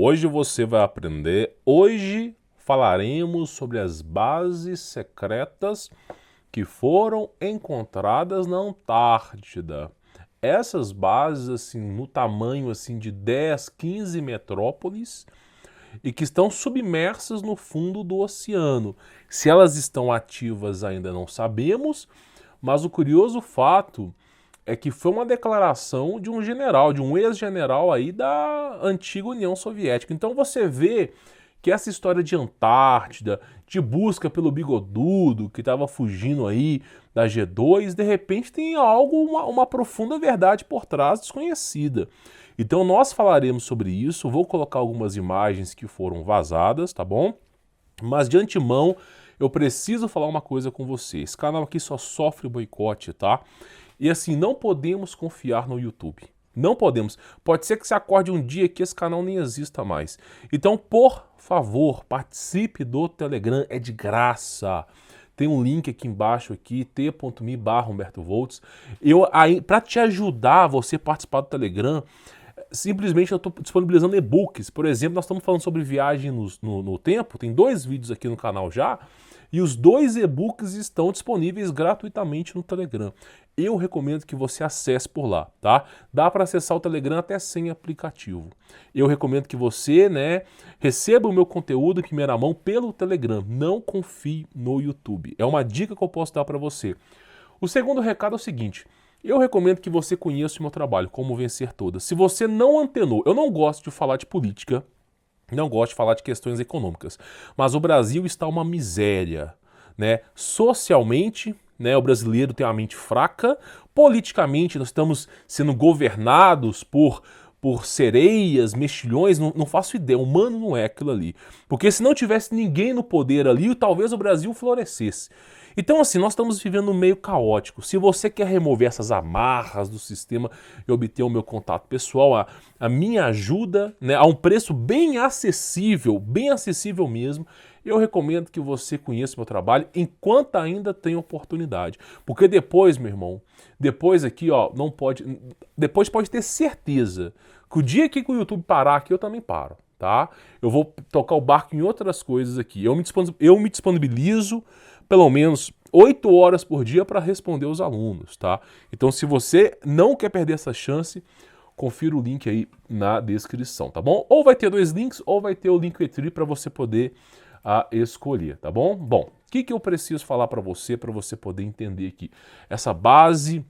Hoje você vai aprender. Hoje falaremos sobre as bases secretas que foram encontradas na Antártida. Essas bases, assim, no tamanho assim, de 10, 15 metrópoles e que estão submersas no fundo do oceano. Se elas estão ativas ainda não sabemos, mas o curioso fato é que foi uma declaração de um general, de um ex-general aí da antiga União Soviética. Então você vê que essa história de Antártida, de busca pelo bigodudo que estava fugindo aí da G2, de repente tem algo, uma profunda verdade por trás desconhecida. Então nós falaremos sobre isso, vou colocar algumas imagens que foram vazadas, tá bom? Mas de antemão eu preciso falar uma coisa com você. Esse canal aqui só sofre boicote, tá? E assim, não podemos confiar no YouTube. Não podemos. Pode ser que você acorde um dia que esse canal nem exista mais. Então, por favor, participe do Telegram, é de graça. Tem um link aqui embaixo, aqui, t.me/HumbertoVoltz. Para te ajudar a você participar do Telegram, simplesmente eu estou disponibilizando e-books. Por exemplo, nós estamos falando sobre viagem no tempo, tem 2 vídeos aqui no canal já, e os 2 e-books estão disponíveis gratuitamente no Telegram. Eu recomendo que você acesse por lá, tá? Dá para acessar o Telegram até sem aplicativo. Eu recomendo que você, receba o meu conteúdo em primeira mão pelo Telegram. Não confie no YouTube. É uma dica que eu posso dar para você. O segundo recado é o seguinte: eu recomendo que você conheça o meu trabalho, Como Vencer Todas. Se você não antenou, eu não gosto de falar de política, não gosto de falar de questões econômicas, mas o Brasil está uma miséria, Socialmente, o brasileiro tem uma mente fraca, politicamente nós estamos sendo governados por sereias, mexilhões, não faço ideia, humano não é aquilo ali. Porque se não tivesse ninguém no poder ali, talvez o Brasil florescesse. Então assim, nós estamos vivendo um meio caótico. Se você quer remover essas amarras do sistema e obter o meu contato pessoal, a minha ajuda, a um preço bem acessível mesmo, eu recomendo que você conheça o meu trabalho enquanto ainda tem oportunidade. Porque depois, meu irmão, depois aqui, não pode... Depois pode ter certeza que o dia que o YouTube parar aqui, eu também paro, tá? Eu vou tocar o barco em outras coisas aqui. Eu me disponibilizo pelo menos 8 horas por dia para responder os alunos, tá? Então, se você não quer perder essa chance, confira o link aí na descrição, tá bom? Ou vai ter 2 links, ou vai ter o Linktree para você poder escolher, tá bom? Bom, o que eu preciso falar para você poder entender aqui? Essa base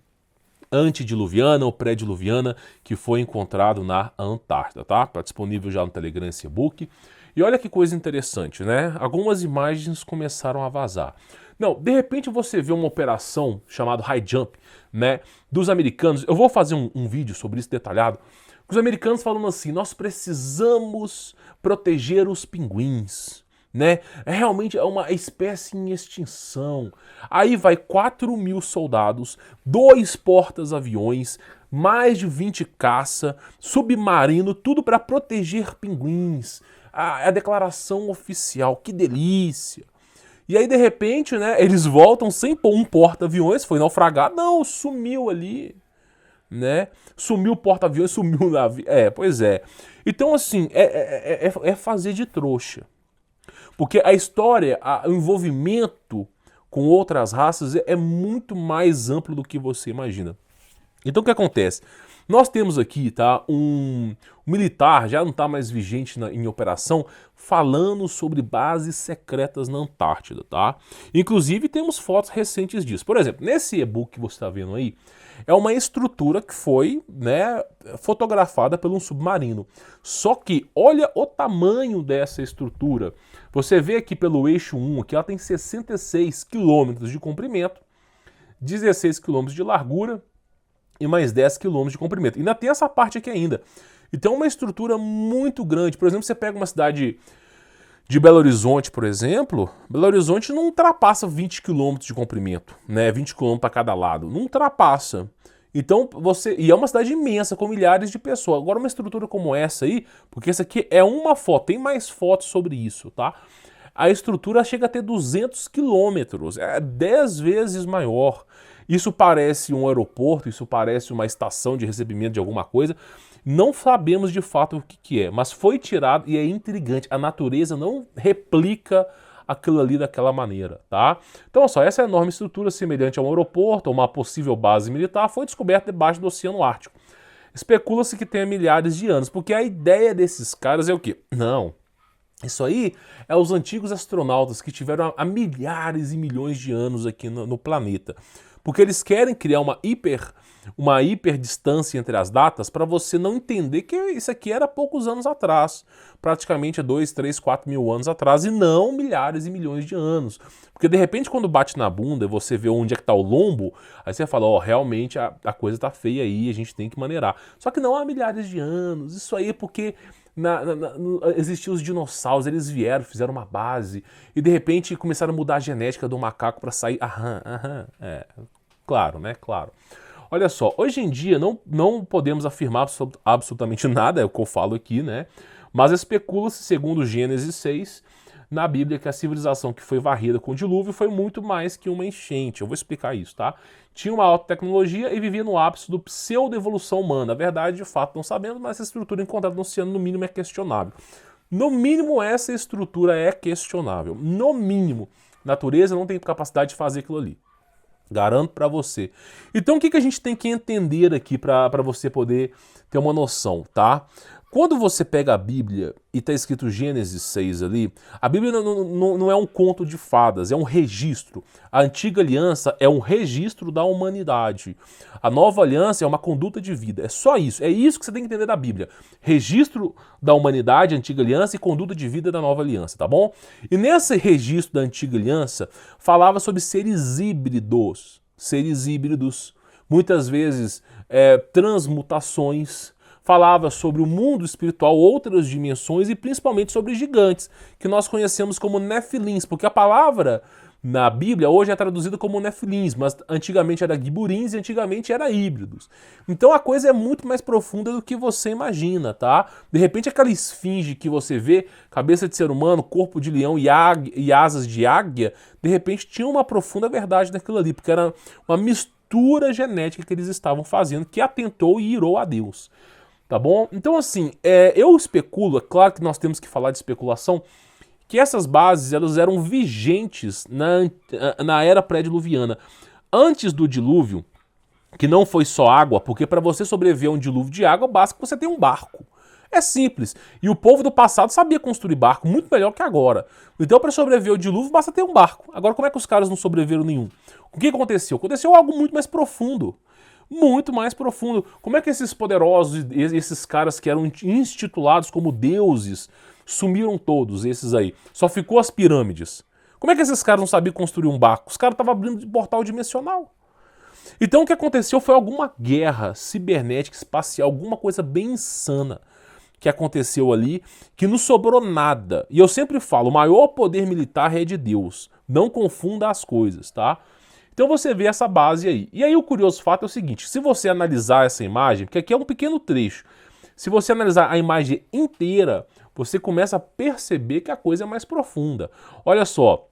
antediluviana ou pré-diluviana que foi encontrado na Antártida, tá? Tá disponível já no Telegram esse e-book. E olha que coisa interessante, Algumas imagens começaram a vazar. Não, de repente você vê uma operação chamada High Jump, dos americanos. Eu vou fazer um vídeo sobre isso detalhado. Os americanos falando assim: nós precisamos proteger os pinguins. Realmente é uma espécie em extinção. Aí vai 4.000 soldados, 2 portas-aviões, mais de 20 caça, submarino, tudo para proteger pinguins. A declaração oficial, que delícia. E aí de repente, eles voltam sem um porta-aviões, foi naufragado, não, sumiu ali. Sumiu o porta-aviões, sumiu o navio. Pois é. Então assim, é fazer de trouxa. Porque a história, o envolvimento com outras raças é muito mais amplo do que você imagina. Então o que acontece? Nós temos aqui, um militar, já não está mais vigente em operação, falando sobre bases secretas na Antártida, tá? Inclusive temos fotos recentes disso. Por exemplo, nesse e-book que você está vendo aí, é uma estrutura que foi, fotografada por um submarino. Só que olha o tamanho dessa estrutura. Você vê aqui pelo eixo 1, que ela tem 66 quilômetros de comprimento, 16 quilômetros de largura e mais 10 quilômetros de comprimento. Ainda tem essa parte aqui ainda. Então é uma estrutura muito grande. Por exemplo, você pega uma cidade de Belo Horizonte, por exemplo, Belo Horizonte não ultrapassa 20 km de comprimento, 20 km para cada lado, não ultrapassa. Então e é uma cidade imensa, com milhares de pessoas. Agora uma estrutura como essa aí, porque essa aqui é uma foto, tem mais fotos sobre isso, tá? A estrutura chega a ter 200 quilômetros, é 10 vezes maior. Isso parece um aeroporto, isso parece uma estação de recebimento de alguma coisa. Não sabemos de fato o que é, mas foi tirado e é intrigante. A natureza não replica aquilo ali daquela maneira, tá? Então, olha só, essa enorme estrutura semelhante a um aeroporto ou uma possível base militar foi descoberta debaixo do Oceano Ártico. Especula-se que tenha milhares de anos, porque a ideia desses caras é o quê? Não. Isso aí é os antigos astronautas que tiveram há milhares e milhões de anos aqui no planeta. Porque eles querem criar uma hiperdistância entre as datas para você não entender que isso aqui era poucos anos atrás. Praticamente 2, 3, 4 mil anos atrás e não milhares e milhões de anos. Porque de repente quando bate na bunda e você vê onde é que está o lombo, aí você fala, ó, realmente a coisa tá feia aí, a gente tem que maneirar. Só que não há milhares de anos, isso aí é porque existiam os dinossauros, eles vieram, fizeram uma base e de repente começaram a mudar a genética do macaco para sair. Claro, né? Claro. Olha só, hoje em dia não podemos afirmar absolutamente nada, é o que eu falo aqui, né? Mas especula-se, segundo Gênesis 6, na Bíblia, que a civilização que foi varrida com o dilúvio foi muito mais que uma enchente. Eu vou explicar isso, tá? Tinha uma alta tecnologia e vivia no ápice do pseudo-evolução humana. A verdade, de fato, não sabemos, mas essa estrutura encontrada no oceano, no mínimo, é questionável. No mínimo, essa estrutura é questionável. No mínimo, a natureza não tem capacidade de fazer aquilo ali. Garanto pra você. Então, o que a gente tem que entender aqui pra você poder ter uma noção, tá? Quando você pega a Bíblia e tá escrito Gênesis 6 ali, a Bíblia não é um conto de fadas, é um registro. A antiga aliança é um registro da humanidade. A nova aliança é uma conduta de vida. É só isso. É isso que você tem que entender da Bíblia. Registro da humanidade, antiga aliança, e conduta de vida da nova aliança, tá bom? E nesse registro da antiga aliança, falava sobre seres híbridos. Seres híbridos, muitas vezes transmutações. Falava sobre o mundo espiritual, outras dimensões e principalmente sobre gigantes, que nós conhecemos como nefilins, porque a palavra na Bíblia hoje é traduzida como nefilins, mas antigamente era giburins e antigamente era híbridos. Então a coisa é muito mais profunda do que você imagina, tá? De repente aquela esfinge que você vê, cabeça de ser humano, corpo de leão e asas de águia, de repente tinha uma profunda verdade naquilo ali, porque era uma mistura genética que eles estavam fazendo que atentou e irou a Deus. Tá bom? Então, assim, eu especulo, é claro que nós temos que falar de especulação, que essas bases elas eram vigentes na era pré-diluviana. Antes do dilúvio, que não foi só água, porque para você sobreviver a um dilúvio de água, basta que você tenha um barco. É simples. E o povo do passado sabia construir barco muito melhor que agora. Então, para sobreviver ao dilúvio, basta ter um barco. Agora, como é que os caras não sobreviveram nenhum? O que aconteceu? Aconteceu algo muito mais profundo. Muito mais profundo. Como é que esses poderosos, esses caras que eram institulados como deuses, sumiram todos, esses aí? Só ficou as pirâmides. Como é que esses caras não sabiam construir um barco? Os caras estavam abrindo de portal dimensional. Então o que aconteceu foi alguma guerra cibernética, espacial, alguma coisa bem insana que aconteceu ali, que não sobrou nada. E eu sempre falo, o maior poder militar é de Deus. Não confunda as coisas, tá? Então você vê essa base aí. E aí o curioso fato é o seguinte, se você analisar essa imagem, porque aqui é um pequeno trecho, se você analisar a imagem inteira, você começa a perceber que a coisa é mais profunda. Olha só,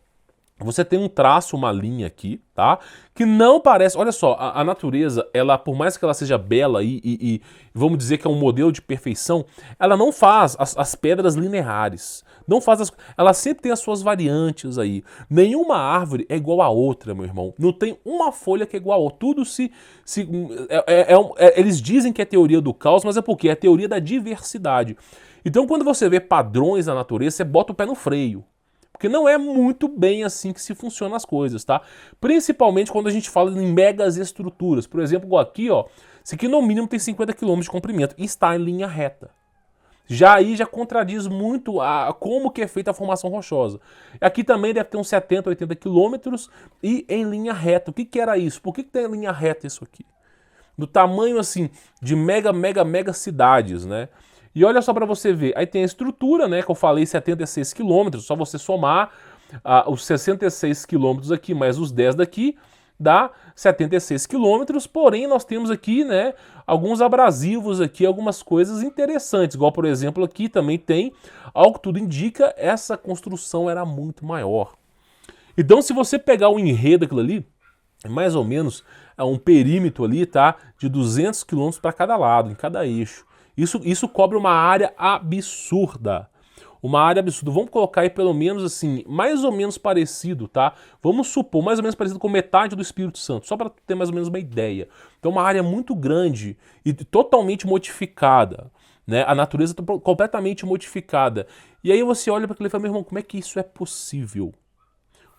você tem um traço, uma linha aqui, tá? Que não parece... Olha só, a natureza, ela, por mais que ela seja bela e vamos dizer que é um modelo de perfeição, ela não faz as pedras lineares. Não faz ela sempre tem as suas variantes aí. Nenhuma árvore é igual a outra, meu irmão. Não tem uma folha que é igual a outra. Tudo eles dizem que é teoria do caos, mas é porque é a teoria da diversidade. Então, quando você vê padrões na natureza, você bota o pé no freio. Porque não é muito bem assim que se funcionam as coisas, tá? Principalmente quando a gente fala em megas estruturas. Por exemplo, igual aqui, ó. Isso aqui no mínimo tem 50 km de comprimento e está em linha reta. Já aí já contradiz muito como que é feita a formação rochosa. Aqui também deve ter uns 70, 80 quilômetros e em linha reta. O que era isso? Por que tem em linha reta isso aqui? Do tamanho assim de mega cidades, né? E olha só para você ver, aí tem a estrutura, né, que eu falei 76 quilômetros, só você somar os 66 quilômetros aqui mais os 10 daqui, dá 76 quilômetros, porém nós temos aqui, né, alguns abrasivos aqui, algumas coisas interessantes, igual por exemplo aqui também tem, ao que tudo indica, essa construção era muito maior. Então se você pegar o enredo daquilo ali, é mais ou menos um perímetro ali, tá, de 200 quilômetros para cada lado, em cada eixo. Isso cobre uma área absurda. Uma área absurda. Vamos colocar aí pelo menos assim, mais ou menos parecido, tá? Vamos supor, mais ou menos parecido com metade do Espírito Santo, só para ter mais ou menos uma ideia. Então uma área muito grande e totalmente modificada, né? A natureza está completamente modificada. E aí você olha para aquilo e fala, meu irmão, como é que isso é possível?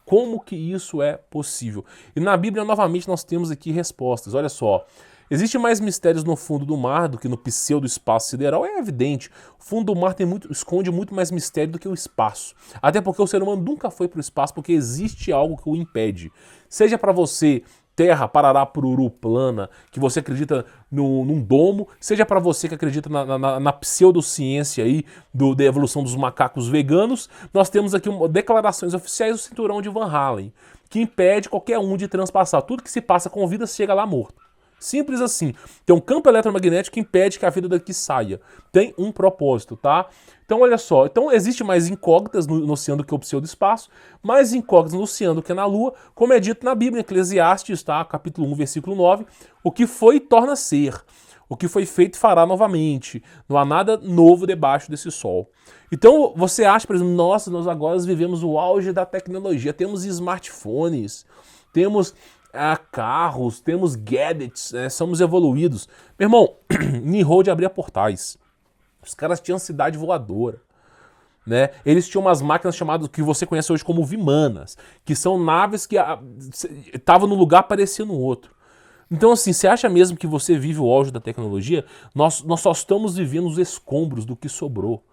Como que isso é possível? E na Bíblia, novamente, nós temos aqui respostas. Olha só. Existem mais mistérios no fundo do mar do que no pseudo-espaço sideral? É evidente. O fundo do mar esconde muito mais mistério do que o espaço. Até porque o ser humano nunca foi para o espaço porque existe algo que o impede. Seja para você terra, parará, pururu, plana, que você acredita num domo, seja para você que acredita na pseudociência aí da evolução dos macacos veganos, nós temos aqui declarações oficiais do cinturão de Van Halen, que impede qualquer um de transpassar. Tudo que se passa com vida chega lá morto. Simples assim. Tem um campo eletromagnético que impede que a vida daqui saia. Tem um propósito, tá? Então, olha só. Então, existe mais incógnitas no oceano do que o pseudo-espaço, mais incógnitas no oceano do que na Lua, como é dito na Bíblia, em Eclesiastes, tá? Capítulo 1, versículo 9. O que foi, torna a ser. O que foi feito, fará novamente. Não há nada novo debaixo desse sol. Então, você acha, por exemplo, nossa, nós agora vivemos o auge da tecnologia. Temos smartphones, temos carros, temos gadgets, somos evoluídos. Meu irmão, Nimrod abria portais. Os caras tinham cidade voadora. Né? Eles tinham umas máquinas chamadas, que você conhece hoje como Vimanas, que são naves que estavam num lugar, aparecia no outro. Então, assim, você acha mesmo que você vive o auge da tecnologia? Nós só estamos vivendo os escombros do que sobrou.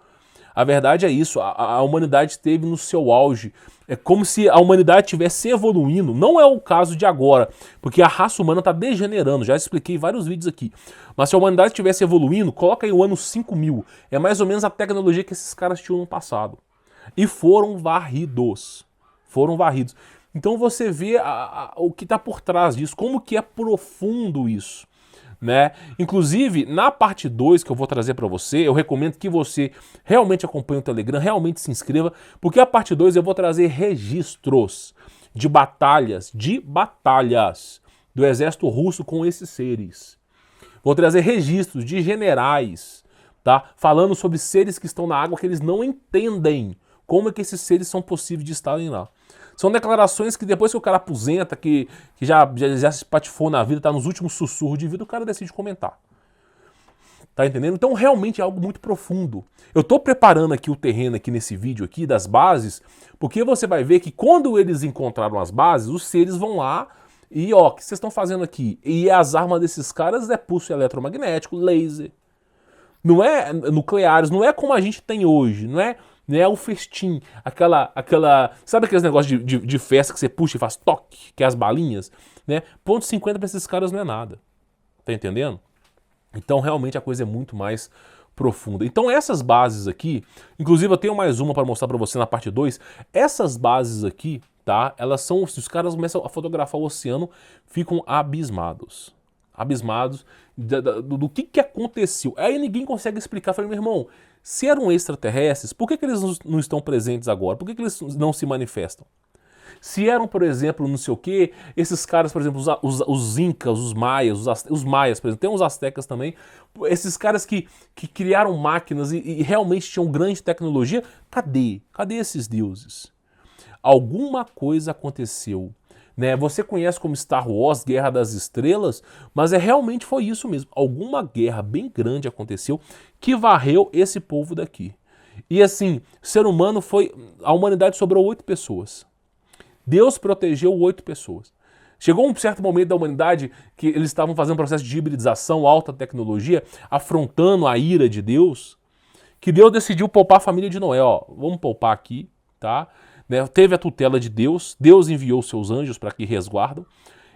A verdade é isso, a humanidade esteve no seu auge. É como se a humanidade estivesse evoluindo. Não é o caso de agora, porque a raça humana está degenerando. Já expliquei vários vídeos aqui. Mas se a humanidade estivesse evoluindo, coloca aí o ano 5000. É mais ou menos a tecnologia que esses caras tinham no passado. E foram varridos. Foram varridos. Então você vê o que está por trás disso, como que é profundo isso. Né? Inclusive, na parte 2 que eu vou trazer para você, eu recomendo que você realmente acompanhe o Telegram, realmente se inscreva, porque a parte 2 eu vou trazer registros de batalhas do exército russo com esses seres. Vou trazer registros de generais, tá? Falando sobre seres que estão na água que eles não entendem como é que esses seres são possíveis de estarem lá. São declarações que depois que o cara aposenta, que já se patifou na vida, tá nos últimos sussurros de vida, o cara decide comentar. Tá entendendo? Então realmente é algo muito profundo. Eu tô preparando aqui o terreno aqui nesse vídeo aqui das bases, porque você vai ver que quando eles encontraram as bases, os seres vão lá e ó, o que vocês estão fazendo aqui? E as armas desses caras é pulso eletromagnético, laser. Não é nucleares, não é como a gente tem hoje, não é o festim, sabe aqueles negócios de festa que você puxa e faz toque, que é as balinhas, né? Ponto .50 para esses caras não é nada, tá entendendo? Então realmente a coisa é muito mais profunda. Então essas bases aqui, inclusive eu tenho mais uma para mostrar para você na parte 2, essas bases aqui, tá? Elas são, se os caras começam a fotografar o oceano, ficam abismados. Abismados do que aconteceu. Aí ninguém consegue explicar. Falei, meu irmão, se eram extraterrestres, por que eles não estão presentes agora? Por que eles não se manifestam? Se eram, por exemplo, não sei o quê, esses caras, por exemplo, os incas, os maias, os maias, por exemplo, tem uns astecas também, esses caras que criaram máquinas e realmente tinham grande tecnologia, cadê? Cadê esses deuses? Alguma coisa aconteceu. Né? Você conhece como Star Wars, Guerra das Estrelas, mas realmente foi isso mesmo. Alguma guerra bem grande aconteceu que varreu esse povo daqui. E assim, ser humano foi... A humanidade sobrou 8 pessoas. Deus protegeu 8 pessoas. Chegou um certo momento da humanidade que eles estavam fazendo um processo de hibridização, alta tecnologia, afrontando a ira de Deus, que Deus decidiu poupar a família de Noé. Ó, vamos poupar aqui, tá? Né, teve a tutela de Deus, Deus enviou seus anjos para que resguardam,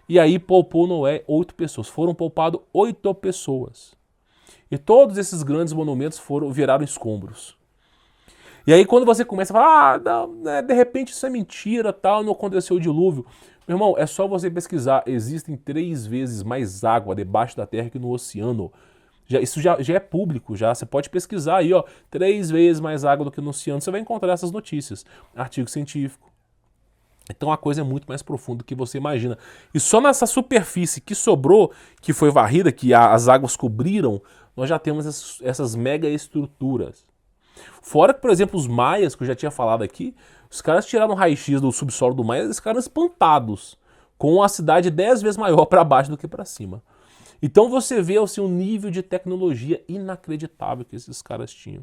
e aí poupou Noé 8 pessoas. Foram poupadas 8 pessoas. E todos esses grandes monumentos viraram escombros. E aí quando você começa a falar, não, né, de repente isso é mentira, tal, não aconteceu o dilúvio. Meu irmão, é só você pesquisar, existem 3 vezes mais água debaixo da terra que no oceano. Isso já é público, já. Você pode pesquisar aí, ó, 3 vezes mais água do que no oceano, você vai encontrar essas notícias. Artigo científico. Então a coisa é muito mais profunda do que você imagina. E só nessa superfície que sobrou, que foi varrida, que as águas cobriram, nós já temos essas mega estruturas. Fora que, por exemplo, os maias, que eu já tinha falado aqui, os caras tiraram o raio-x do subsolo do Maia e eles ficaram espantados, com a cidade 10 vezes maior para baixo do que para cima. Então você vê assim, um nível de tecnologia inacreditável que esses caras tinham.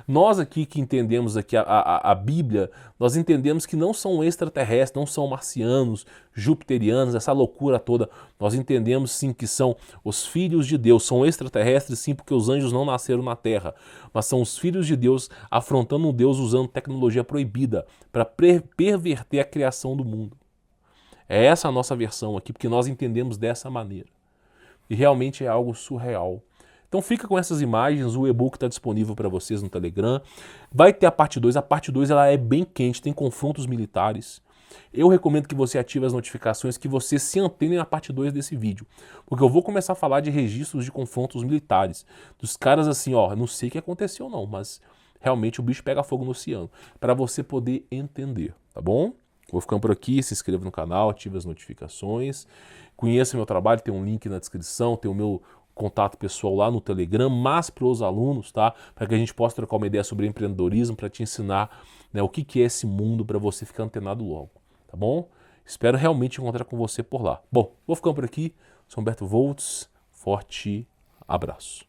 Nós aqui que entendemos aqui a Bíblia, nós entendemos que não são extraterrestres, não são marcianos, jupiterianos, essa loucura toda. Nós entendemos sim que são os filhos de Deus, são extraterrestres sim porque os anjos não nasceram na Terra, mas são os filhos de Deus afrontando um Deus usando tecnologia proibida para perverter a criação do mundo. É essa a nossa versão aqui, porque nós entendemos dessa maneira. E realmente é algo surreal. Então fica com essas imagens, o e-book está disponível para vocês no Telegram. Vai ter a parte 2 ela é bem quente, tem confrontos militares. Eu recomendo que você ative as notificações, que você se antene na parte 2 desse vídeo. Porque eu vou começar a falar de registros de confrontos militares. Dos caras assim, ó, não sei o que aconteceu não, mas realmente o bicho pega fogo no oceano. Para você poder entender, tá bom? Vou ficando por aqui, se inscreva no canal, ative as notificações. Conheça meu trabalho, tem um link na descrição, tem o meu contato pessoal lá no Telegram, mas para os alunos, tá? Para que a gente possa trocar uma ideia sobre empreendedorismo, para te ensinar, né, o que é esse mundo, para você ficar antenado logo, tá bom? Espero realmente encontrar com você por lá. Bom, vou ficando por aqui. Sou Humberto Voltz, forte abraço.